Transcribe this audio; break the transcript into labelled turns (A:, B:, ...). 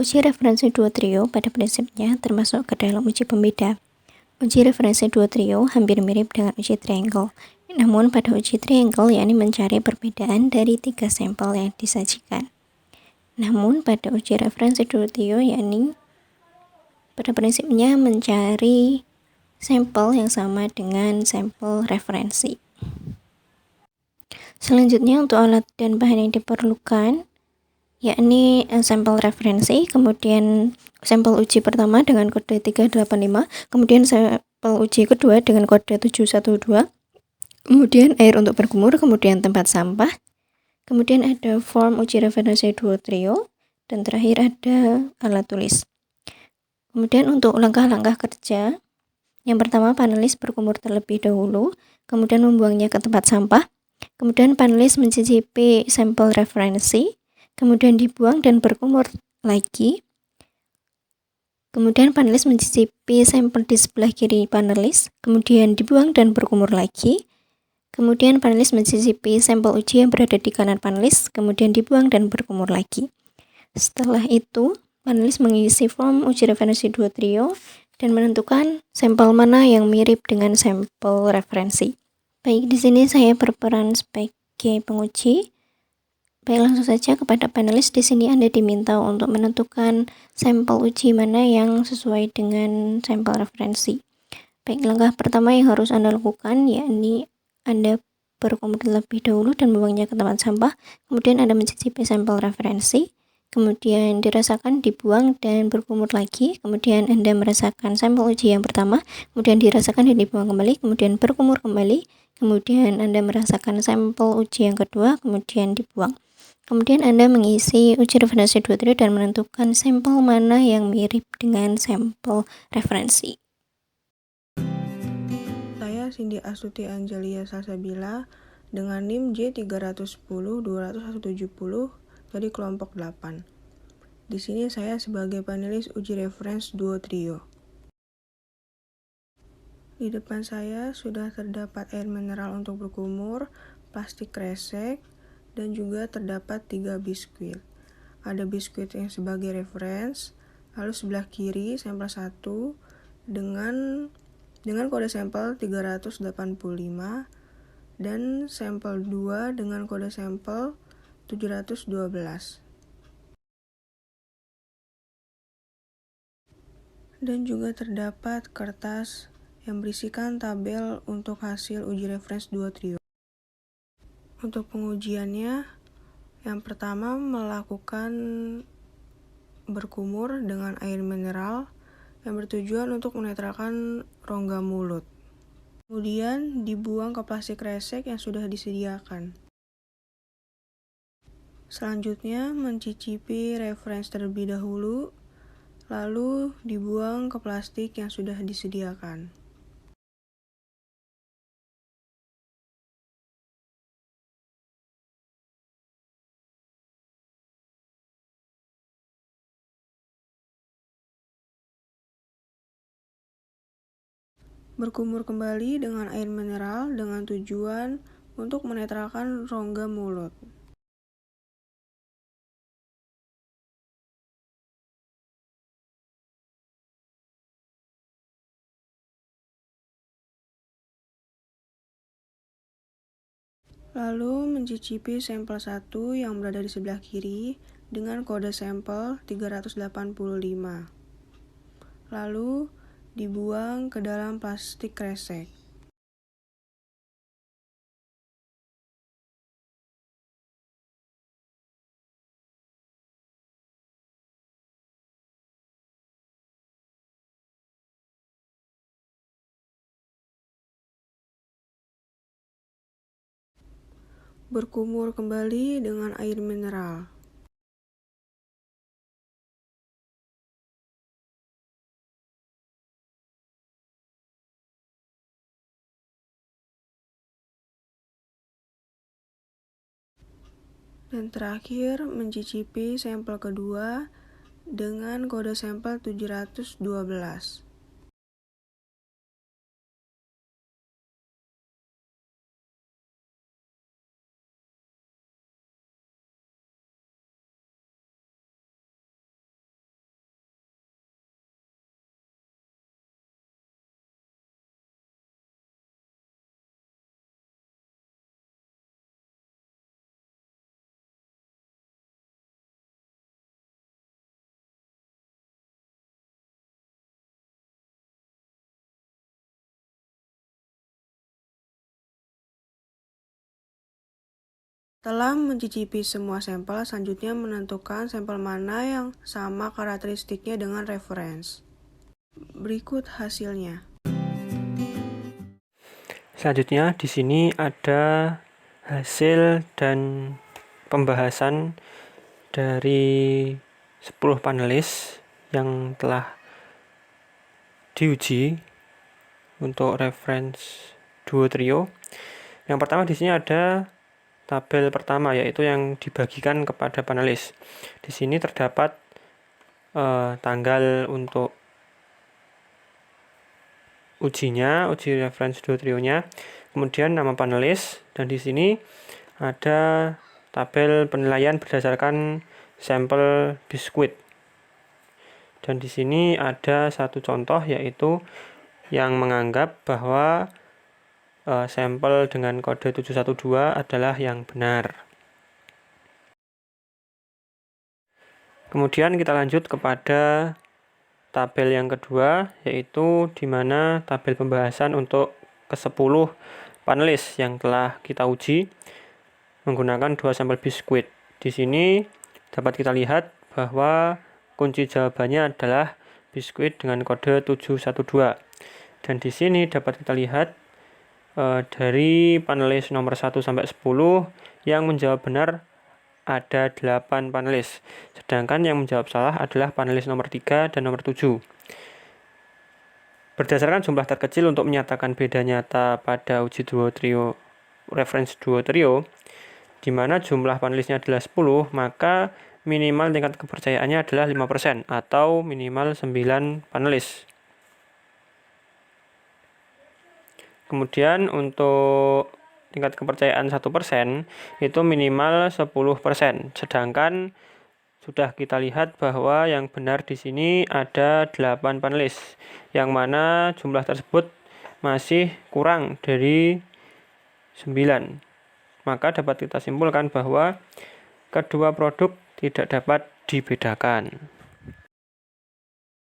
A: Uji referensi duo trio pada prinsipnya termasuk ke dalam uji pembeda. Uji referensi duo trio hampir mirip dengan uji triangle. Namun pada uji triangle yakni mencari perbedaan dari 3 sampel yang disajikan. Namun pada uji referensi duo trio yakni pada prinsipnya mencari sampel yang sama dengan sampel referensi. Selanjutnya untuk alat dan bahan yang diperlukan yakni sampel referensi, kemudian sampel uji pertama dengan kode 385, kemudian sampel uji kedua dengan kode 712, kemudian air untuk berkumur, kemudian tempat sampah, kemudian ada form uji referensi duo trio, dan terakhir ada alat tulis. Kemudian untuk langkah-langkah kerja, yang pertama panelis berkumur terlebih dahulu, kemudian membuangnya ke tempat sampah, kemudian panelis mencicipi sampel referensi, kemudian dibuang dan berkumur lagi. Kemudian panelis mencicipi sampel di sebelah kiri panelis, kemudian dibuang dan berkumur lagi. Kemudian panelis mencicipi sampel uji yang berada di kanan panelis, kemudian dibuang dan berkumur lagi. Setelah itu, panelis mengisi form uji referensi duo trio dan menentukan sampel mana yang mirip dengan sampel referensi. Baik, di sini saya berperan sebagai penguji. Baik, langsung saja kepada panelis. Di sini Anda diminta untuk menentukan sampel uji mana yang sesuai dengan sampel referensi. Baik, langkah pertama yang harus Anda lakukan yakni Anda berkumur terlebih dahulu dan membuangnya ke tempat sampah. Kemudian Anda mencicipi sampel referensi, kemudian dirasakan, dibuang dan berkumur lagi. Kemudian Anda merasakan sampel uji yang pertama, kemudian dirasakan dan dibuang kembali, kemudian berkumur kembali. Kemudian Anda merasakan sampel uji yang kedua, kemudian dibuang. Kemudian Anda mengisi uji referensi duo trio dan menentukan sampel mana yang mirip dengan sampel referensi.
B: Saya Cindy Astuti Angelia Salsabila dengan NIM J310-200-170 dari kelompok 8. Di sini saya sebagai panelis uji referensi duo trio. Di depan saya sudah terdapat air mineral untuk berkumur, plastik kresek, dan juga terdapat 3 biskuit. Ada biskuit yang sebagai referensi, lalu sebelah kiri sampel 1 dengan kode sampel 385 dan sampel 2 dengan kode sampel 712. Dan juga terdapat kertas yang berisikan tabel untuk hasil uji referensi duo trio. Untuk pengujiannya, yang pertama melakukan berkumur dengan air mineral yang bertujuan untuk menetralkan rongga mulut. Kemudian dibuang ke plastik kresek yang sudah disediakan. Selanjutnya mencicipi referensi terlebih dahulu, lalu dibuang ke plastik yang sudah disediakan. Berkumur kembali dengan air mineral dengan tujuan untuk menetralkan rongga mulut. Lalu mencicipi sampel 1 yang berada di sebelah kiri dengan kode sampel 385. Lalu dibuang ke dalam plastik kresek. Berkumur kembali dengan air mineral. Dan terakhir mencicipi sampel kedua dengan kode sampel 712. Setelah mencicipi semua sampel, selanjutnya menentukan sampel mana yang sama karakteristiknya dengan reference. Berikut hasilnya.
C: Selanjutnya di sini ada hasil dan pembahasan dari 10 panelis yang telah diuji untuk reference duo trio. Yang pertama di sini ada tabel pertama, yaitu yang dibagikan kepada panelis. Di sini terdapat tanggal untuk uji reference duo trionya, kemudian nama panelis, dan di sini ada tabel penilaian berdasarkan sampel biskuit. Dan di sini ada satu contoh, yaitu yang menganggap bahwa sampel dengan kode 712 adalah yang benar. Kemudian kita lanjut kepada tabel yang kedua, yaitu di mana tabel pembahasan untuk ke-10 panelis yang telah kita uji menggunakan 2 sampel biskuit. Di sini dapat kita lihat bahwa kunci jawabannya adalah biskuit dengan kode 712. Dan di sini dapat kita lihat dari panelis nomor 1 sampai 10 yang menjawab benar ada 8 panelis, sedangkan yang menjawab salah adalah panelis nomor 3 dan nomor 7. Berdasarkan jumlah terkecil untuk menyatakan beda nyata pada uji duo trio, reference duo trio, di mana jumlah panelisnya adalah 10, maka minimal tingkat kepercayaannya adalah 5% atau minimal 9 panelis. Kemudian untuk tingkat kepercayaan 1% itu minimal 10%. Sedangkan sudah kita lihat bahwa yang benar di sini ada 8 panelis, yang mana jumlah tersebut masih kurang dari 9. Maka dapat kita simpulkan bahwa kedua produk tidak dapat dibedakan.